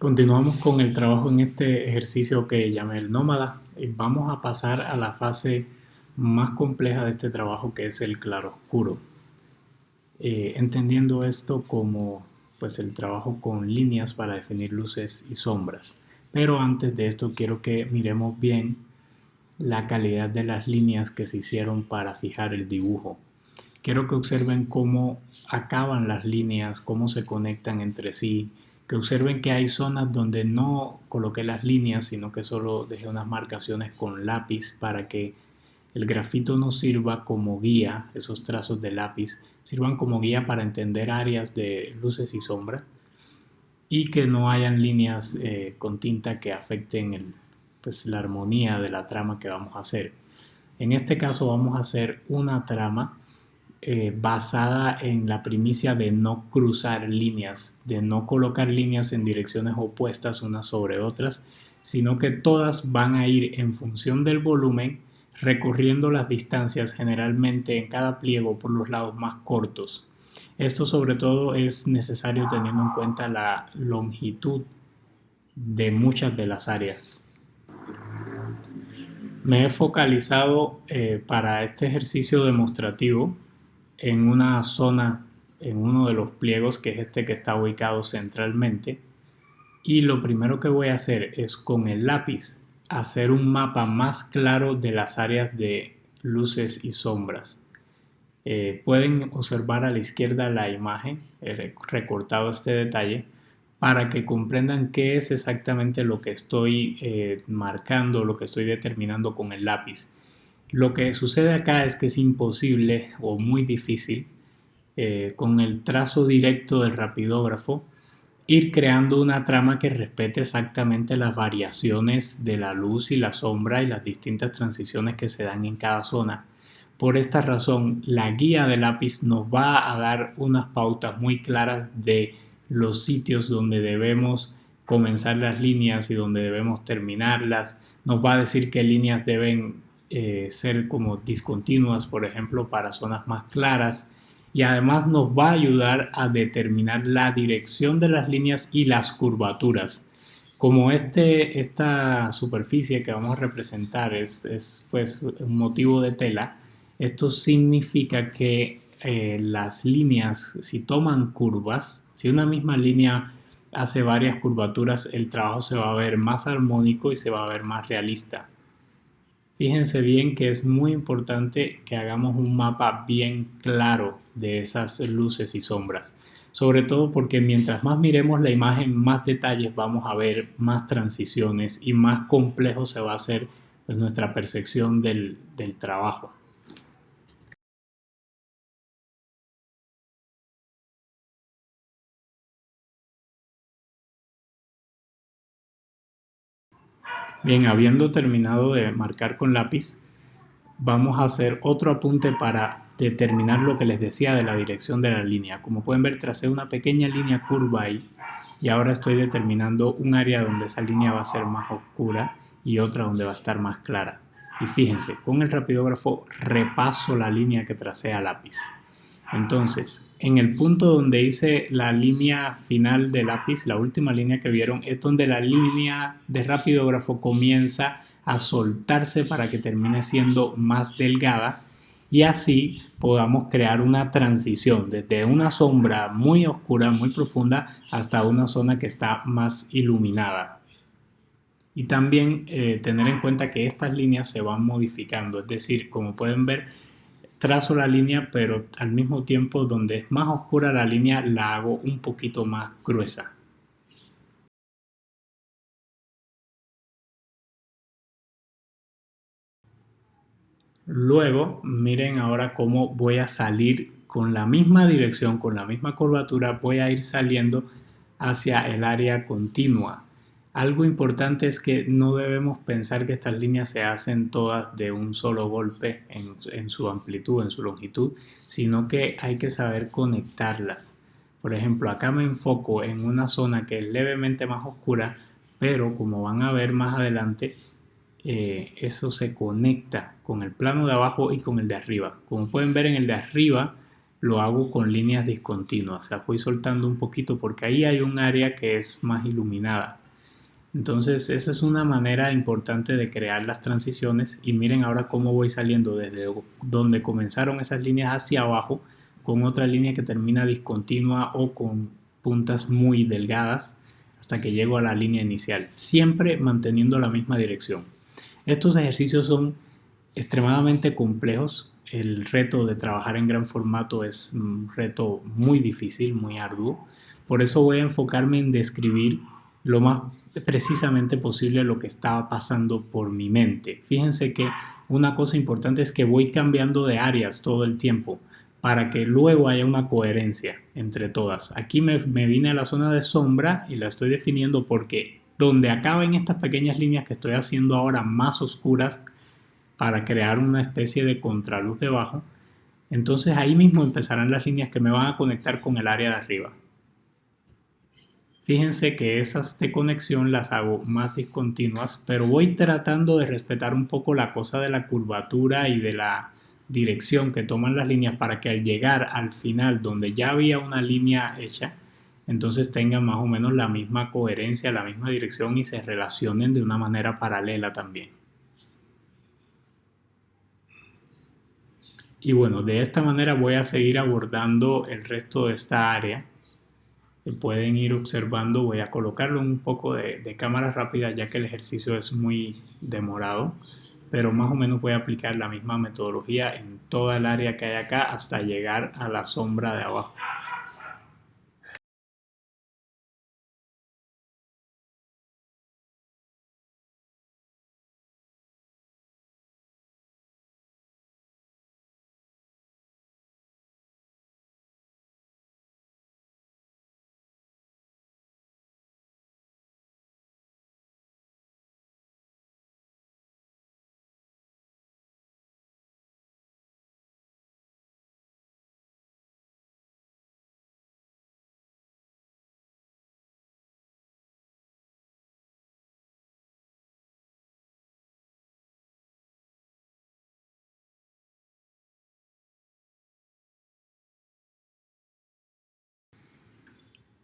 Continuamos con el trabajo en este ejercicio que llamé el nómada y vamos a pasar a la fase más compleja de este trabajo, que es el claroscuro. Entendiendo esto como pues el trabajo con líneas para definir luces y sombras. Pero antes de esto quiero que miremos bien la calidad de las líneas que se hicieron para fijar el dibujo. Quiero que observen cómo acaban las líneas, cómo se conectan entre sí, que observen que hay zonas donde no coloqué las líneas, sino que solo dejé unas marcaciones con lápiz para que el grafito nos sirva como guía, esos trazos de lápiz sirvan como guía para entender áreas de luces y sombras y que no hayan líneas con tinta que afecten pues, la armonía de la trama que vamos a hacer. En este caso vamos a hacer una trama basada en la primicia de no cruzar líneas, de no colocar líneas en direcciones opuestas unas sobre otras, sino que todas van a ir en función del volumen, recorriendo las distancias generalmente en cada pliego por los lados más cortos. Esto sobre todo es necesario teniendo en cuenta la longitud de muchas de las áreas. Me he focalizado para este ejercicio demostrativo en una zona, en uno de los pliegos, que es este que está ubicado centralmente. Y lo primero que voy a hacer es con el lápiz hacer un mapa más claro de las áreas de luces y sombras. Pueden observar a la izquierda la imagen, he recortado este detalle para que comprendan qué es exactamente lo que estoy marcando, lo que estoy determinando con el lápiz. Lo que sucede acá es que es imposible o muy difícil con el trazo directo del rapidógrafo ir creando una trama que respete exactamente las variaciones de la luz y la sombra y las distintas transiciones que se dan en cada zona. Por esta razón, la guía de lápiz nos va a dar unas pautas muy claras de los sitios donde debemos comenzar las líneas y donde debemos terminarlas. Nos va a decir qué líneas deben ser como discontinuas, por ejemplo, para zonas más claras. Y además nos va a ayudar a determinar la dirección de las líneas y las curvaturas. Como esta superficie que vamos a representar es pues un motivo de tela, esto significa que las líneas, si toman curvas, si una misma línea hace varias curvaturas, el trabajo se va a ver más armónico y se va a ver más realista. Fíjense bien que es muy importante que hagamos un mapa bien claro de esas luces y sombras. Sobre todo porque mientras más miremos la imagen, más detalles vamos a ver, más transiciones y más complejo se va a hacer pues, nuestra percepción del trabajo. Bien, habiendo terminado de marcar con lápiz, vamos a hacer otro apunte para determinar lo que les decía de la dirección de la línea. Como pueden ver, tracé una pequeña línea curva ahí y ahora estoy determinando un área donde esa línea va a ser más oscura y otra donde va a estar más clara. Y fíjense, con el rapidógrafo repaso la línea que tracé a lápiz. Entonces, en el punto donde hice la línea final de lápiz, la última línea que vieron, es donde la línea de rapidógrafo comienza a soltarse para que termine siendo más delgada y así podamos crear una transición desde una sombra muy oscura, muy profunda, hasta una zona que está más iluminada. Y también tener en cuenta que estas líneas se van modificando, es decir, como pueden ver, trazo la línea, pero al mismo tiempo donde es más oscura la línea la hago un poquito más gruesa. Luego, miren ahora cómo voy a salir con la misma dirección, con la misma curvatura, voy a ir saliendo hacia el área continua. Algo importante es que no debemos pensar que estas líneas se hacen todas de un solo golpe en su amplitud, en su longitud, sino que hay que saber conectarlas. Por ejemplo, acá me enfoco en una zona que es levemente más oscura, pero como van a ver más adelante, eso se conecta con el plano de abajo y con el de arriba. Como pueden ver, en el de arriba lo hago con líneas discontinuas. Las voy soltando un poquito porque ahí hay un área que es más iluminada. Entonces esa es una manera importante de crear las transiciones y miren ahora cómo voy saliendo desde donde comenzaron esas líneas hacia abajo con otra línea que termina discontinua o con puntas muy delgadas hasta que llego a la línea inicial, siempre manteniendo la misma dirección. Estos ejercicios son extremadamente complejos. El reto de trabajar en gran formato es un reto muy difícil, muy arduo. Por eso voy a enfocarme en describir lo más precisamente posible lo que estaba pasando por mi mente. Fíjense que una cosa importante es que voy cambiando de áreas todo el tiempo para que luego haya una coherencia entre todas. Aquí me vine a la zona de sombra y la estoy definiendo porque donde acaban estas pequeñas líneas que estoy haciendo ahora más oscuras para crear una especie de contraluz debajo, entonces ahí mismo empezarán las líneas que me van a conectar con el área de arriba. Fíjense que esas de conexión las hago más discontinuas, pero voy tratando de respetar un poco la cosa de la curvatura y de la dirección que toman las líneas para que al llegar al final donde ya había una línea hecha, entonces tengan más o menos la misma coherencia, la misma dirección y se relacionen de una manera paralela también. Y bueno, de esta manera voy a seguir abordando el resto de esta área. Pueden ir observando, voy a colocarlo un poco de cámara rápida ya que el ejercicio es muy demorado, pero más o menos voy a aplicar la misma metodología en toda el área que hay acá hasta llegar a la sombra de abajo.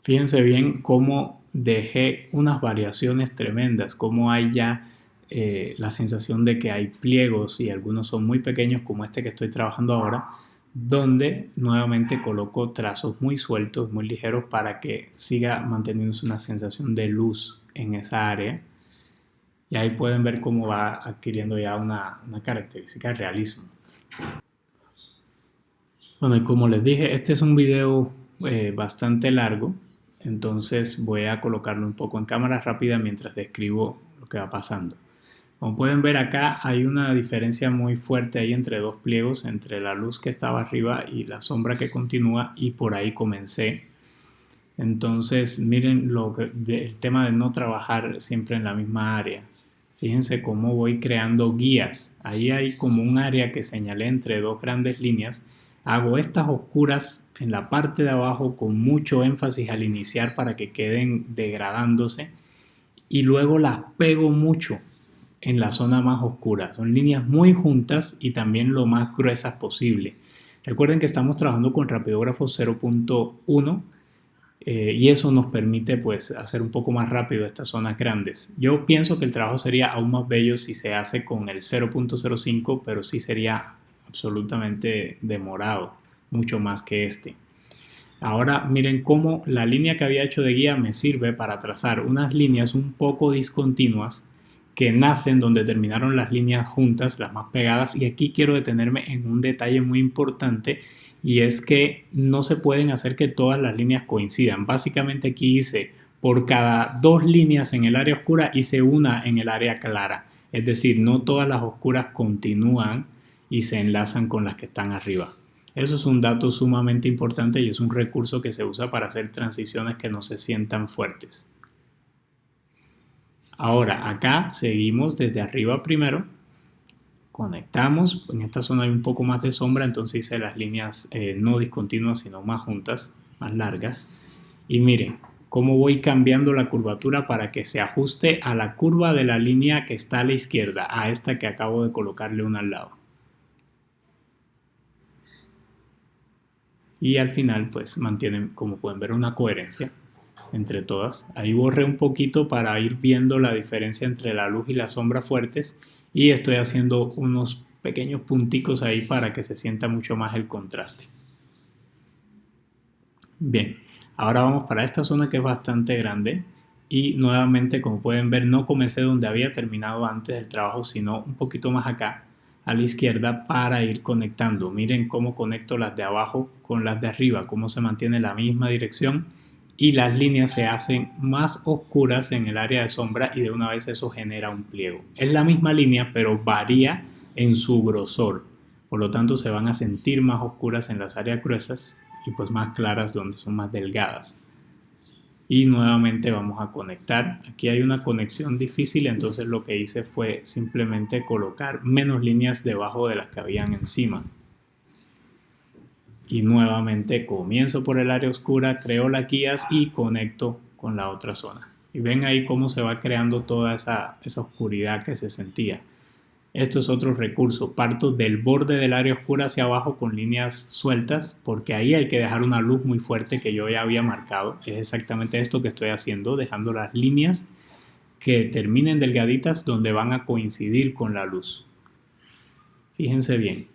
Fíjense bien cómo dejé unas variaciones tremendas, cómo hay ya la sensación de que hay pliegos y algunos son muy pequeños como este que estoy trabajando ahora, donde nuevamente coloco trazos muy sueltos, muy ligeros para que siga manteniéndose una sensación de luz en esa área. Y ahí pueden ver cómo va adquiriendo ya una característica de realismo. Bueno, y como les dije, este es un video bastante largo, entonces voy a colocarlo un poco en cámara rápida mientras describo lo que va pasando. Como pueden ver acá hay una diferencia muy fuerte ahí entre dos pliegos, entre la luz que estaba arriba y la sombra que continúa, y por ahí comencé. Entonces miren el tema de no trabajar siempre en la misma área. Fíjense cómo voy creando guías. Ahí hay como un área que señalé entre dos grandes líneas. Hago estas oscuras en la parte de abajo con mucho énfasis al iniciar para que queden degradándose y luego las pego mucho en la zona más oscura. Son líneas muy juntas y también lo más gruesas posible. Recuerden que estamos trabajando con rapidógrafo 0.1 y eso nos permite pues hacer un poco más rápido estas zonas grandes. Yo pienso que el trabajo sería aún más bello si se hace con el 0.05, pero sí sería absolutamente demorado, mucho más que este. Ahora miren cómo la línea que había hecho de guía me sirve para trazar unas líneas un poco discontinuas que nacen donde terminaron las líneas juntas, las más pegadas, y aquí quiero detenerme en un detalle muy importante y es que no se pueden hacer que todas las líneas coincidan. Básicamente aquí hice por cada dos líneas en el área oscura hice una en el área clara, es decir, no todas las oscuras continúan y se enlazan con las que están arriba. Eso es un dato sumamente importante y es un recurso que se usa para hacer transiciones que no se sientan fuertes. Ahora acá seguimos desde arriba primero, conectamos, en esta zona hay un poco más de sombra, entonces hice las líneas no discontinuas sino más juntas, más largas, y miren cómo voy cambiando la curvatura para que se ajuste a la curva de la línea que está a la izquierda, a esta que acabo de colocarle una al lado. y al final pues mantienen, como pueden ver, una coherencia entre todas. Ahí borré un poquito para ir viendo la diferencia entre la luz y la sombra fuertes y estoy haciendo unos pequeños punticos ahí para que se sienta mucho más el contraste. Bien, ahora vamos para esta zona que es bastante grande y nuevamente, como pueden ver, no comencé donde había terminado antes del trabajo, sino un poquito más acá a la izquierda para ir conectando. Miren cómo conecto las de abajo con las de arriba, cómo se mantiene la misma dirección y las líneas se hacen más oscuras en el área de sombra y de una vez eso genera un pliego. Es la misma línea pero varía en su grosor, por lo tanto se van a sentir más oscuras en las áreas gruesas y pues más claras donde son más delgadas. Y nuevamente vamos a conectar. Aquí hay una conexión difícil, entonces lo que hice fue simplemente colocar menos líneas debajo de las que habían encima. Y nuevamente comienzo por el área oscura, creo las guías y conecto con la otra zona. Y ven ahí cómo se va creando toda esa oscuridad que se sentía. Esto es otro recurso. Parto del borde del área oscura hacia abajo con líneas sueltas porque ahí hay que dejar una luz muy fuerte que yo ya había marcado. Es exactamente esto que estoy haciendo, dejando las líneas que terminen delgaditas donde van a coincidir con la luz. Fíjense bien.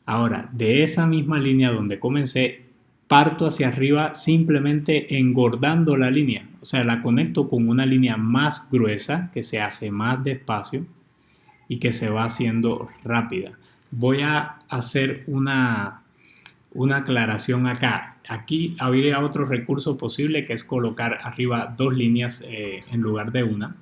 Ahora, de esa misma línea donde comencé, parto hacia arriba simplemente engordando la línea. O sea, la conecto con una línea más gruesa que se hace más despacio y que se va haciendo rápida. Voy a hacer una aclaración acá. Aquí habría otro recurso posible que es colocar arriba dos líneas en lugar de una,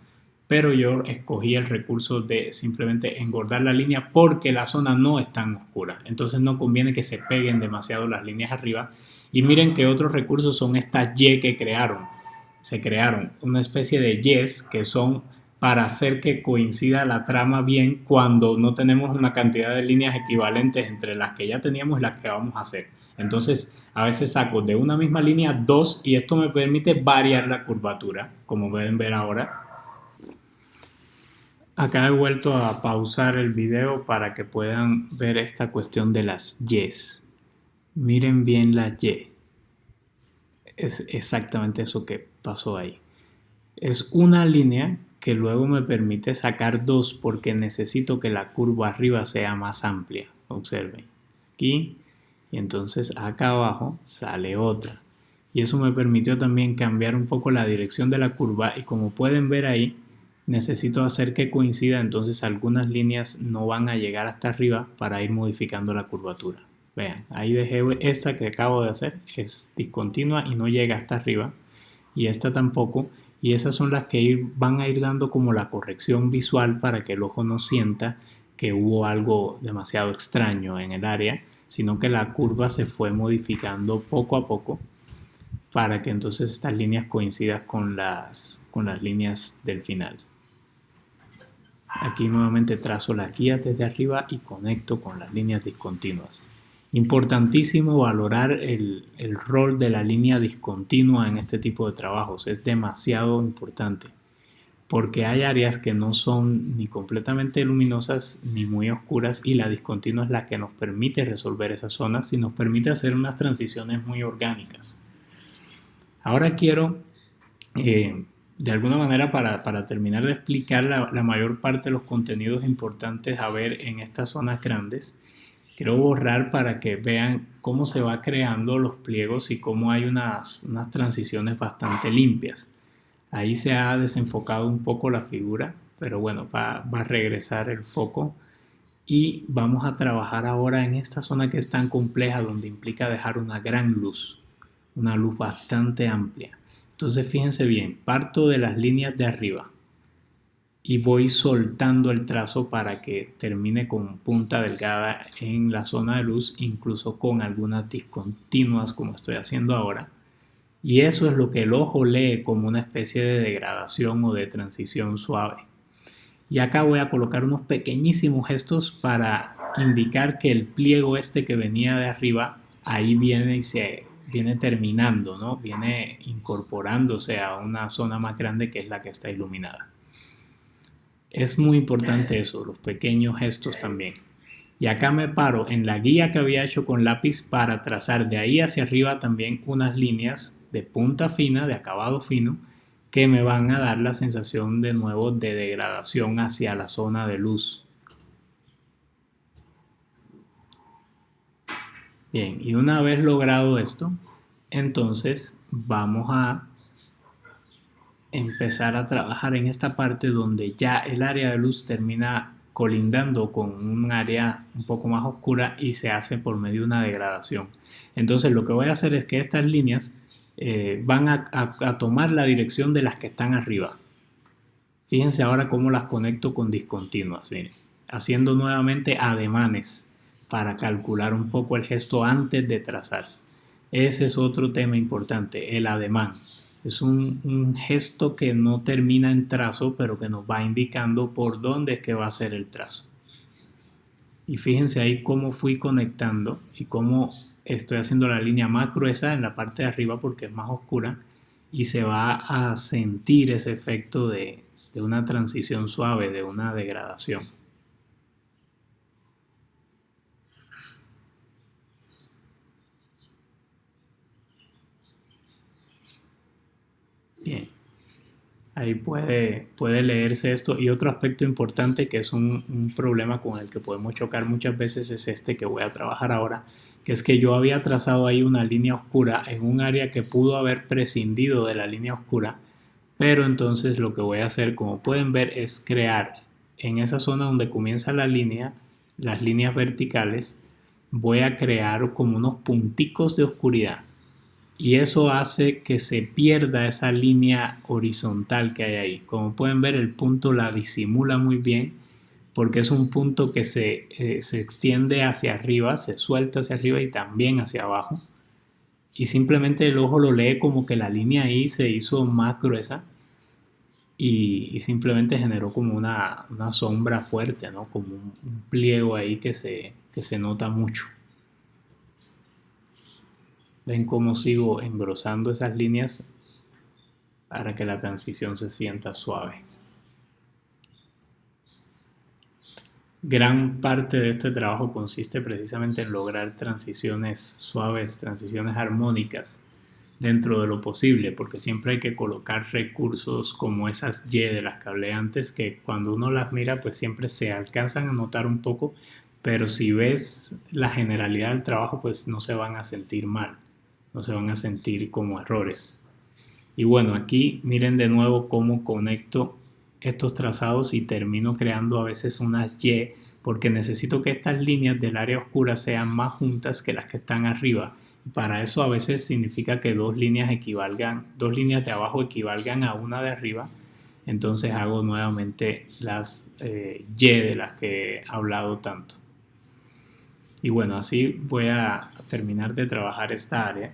pero yo escogí el recurso de simplemente engordar la línea porque la zona no es tan oscura, entonces no conviene que se peguen demasiado las líneas arriba. Y miren que otros recursos son estas Y que se crearon una especie de Ys que son para hacer que coincida la trama bien cuando no tenemos una cantidad de líneas equivalentes entre las que ya teníamos y las que vamos a hacer. Entonces, a veces saco de una misma línea dos y esto me permite variar la curvatura, como pueden ver ahora. Acá he vuelto a pausar el video para que puedan ver esta cuestión de las Ys. Miren bien la Y. Es exactamente eso que pasó ahí. Es una línea que luego me permite sacar dos porque necesito que la curva arriba sea más amplia. Observen. Aquí y entonces acá abajo sale otra. Y eso me permitió también cambiar un poco la dirección de la curva y como pueden ver ahí, necesito hacer que coincida, entonces algunas líneas no van a llegar hasta arriba para ir modificando la curvatura. Vean, ahí dejé esta que acabo de hacer, es discontinua y no llega hasta arriba, y esta tampoco, y esas son las que van a ir dando como la corrección visual para que el ojo no sienta que hubo algo demasiado extraño en el área, sino que la curva se fue modificando poco a poco para que entonces estas líneas coincidan con las líneas del final. Aquí nuevamente trazo la guía desde arriba y conecto con las líneas discontinuas. Importantísimo valorar el rol de la línea discontinua en este tipo de trabajos. Es demasiado importante porque hay áreas que no son ni completamente luminosas ni muy oscuras y la discontinua es la que nos permite resolver esas zonas y nos permite hacer unas transiciones muy orgánicas. Ahora quiero de alguna manera para terminar de explicar la mayor parte de los contenidos importantes a ver en estas zonas grandes, quiero borrar para que vean cómo se va creando los pliegos y cómo hay unas transiciones bastante limpias. Ahí se ha desenfocado un poco la figura, pero bueno, va a regresar el foco y vamos a trabajar ahora en esta zona que es tan compleja donde implica dejar una gran luz, una luz bastante amplia. Entonces fíjense bien, parto de las líneas de arriba y voy soltando el trazo para que termine con punta delgada en la zona de luz, incluso con algunas discontinuas como estoy haciendo ahora. Y eso es lo que el ojo lee como una especie de degradación o de transición suave. Y acá voy a colocar unos pequeñísimos gestos para indicar que el pliego este que venía de arriba, ahí viene y se viene terminando, ¿no? Viene incorporándose a una zona más grande que es la que está iluminada. Es muy importante eso, los pequeños gestos también. Y acá me paro en la guía que había hecho con lápiz para trazar de ahí hacia arriba también unas líneas de punta fina, de acabado fino, que me van a dar la sensación de nuevo de degradación hacia la zona de luz. Bien, y una vez logrado esto, entonces vamos a empezar a trabajar en esta parte donde ya el área de luz termina colindando con un área un poco más oscura y se hace por medio de una degradación. Entonces lo que voy a hacer es que estas líneas van a tomar la dirección de las que están arriba. Fíjense ahora cómo las conecto con discontinuas, miren, haciendo nuevamente ademanes para calcular un poco el gesto antes de trazar. Ese es otro tema importante, el ademán. Es un gesto que no termina en trazo, pero que nos va indicando por dónde es que va a ser el trazo. Y fíjense ahí cómo fui conectando y cómo estoy haciendo la línea más gruesa en la parte de arriba porque es más oscura y se va a sentir ese efecto de una transición suave, de una degradación. Bien, ahí puede leerse esto. Y otro aspecto importante que es un problema con el que podemos chocar muchas veces es este que voy a trabajar ahora, que es que yo había trazado ahí una línea oscura en un área que pudo haber prescindido de la línea oscura, pero entonces lo que voy a hacer, como pueden ver, es crear en esa zona donde comienza la línea, las líneas verticales, voy a crear como unos punticos de oscuridad y eso hace que se pierda esa línea horizontal que hay ahí. Como pueden ver, el punto la disimula muy bien porque es un punto que se extiende hacia arriba, se suelta hacia arriba y también hacia abajo. Y simplemente el ojo lo lee como que la línea ahí se hizo más gruesa y simplemente generó como una sombra fuerte, ¿no? Como un pliego ahí que se nota mucho. Ven cómo sigo engrosando esas líneas para que la transición se sienta suave. Gran parte de este trabajo consiste precisamente en lograr transiciones suaves, transiciones armónicas dentro de lo posible, porque siempre hay que colocar recursos como esas Y de las que hablé antes, que cuando uno las mira pues siempre se alcanzan a notar un poco, pero si ves la generalidad del trabajo pues no se van a sentir mal, no se van a sentir como errores. Y bueno, aquí miren de nuevo cómo conecto estos trazados y termino creando a veces unas Y porque necesito que estas líneas del área oscura sean más juntas que las que están arriba. Para eso a veces significa que dos líneas de abajo equivalgan a una de arriba. Entonces hago nuevamente las Y de las que he hablado tanto. Y bueno, así voy a terminar de trabajar esta área.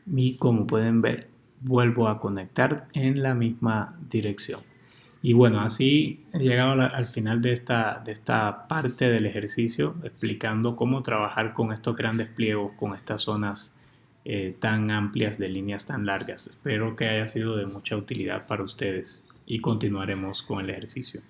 Y como pueden ver, vuelvo a conectar en la misma dirección. Y bueno, así he llegado al final de esta parte del ejercicio explicando cómo trabajar con estos grandes pliegos, con estas zonas tan amplias de líneas tan largas. Espero que haya sido de mucha utilidad para ustedes y continuaremos con el ejercicio.